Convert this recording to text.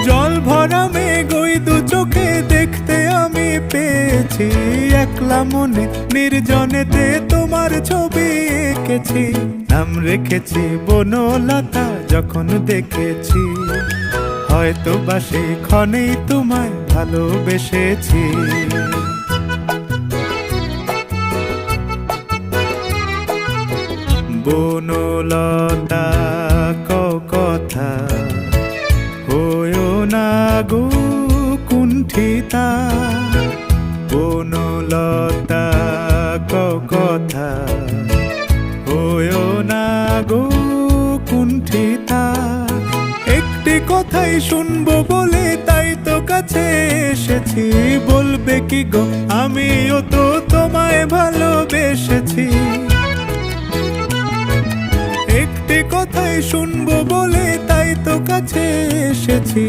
জল ভরা মেঘ ওই দু চোখে দেখতে আমি পেয়েছি, একলা মনে নির্জনেতে তোমার ছবি এঁকেছি। নাম রেখেছি বনলতা যখন দেখেছি, হয়তো বা সেই ক্ষণেই তোমায় ভালোবেসেছি। বনলতা কথা হয়ো না গো কুণ্ঠিতা, বনলতা কথা হয়ো না গো কুণ্ঠিতা। একটি কথাই শুনবো বলে তাই তো কাছে এসেছি, বলবে কি গো আমিও তো তোমায় ভালোবেসেছি। একটি কথাই শুনবো বলে তাই তো কাছে এসেছি,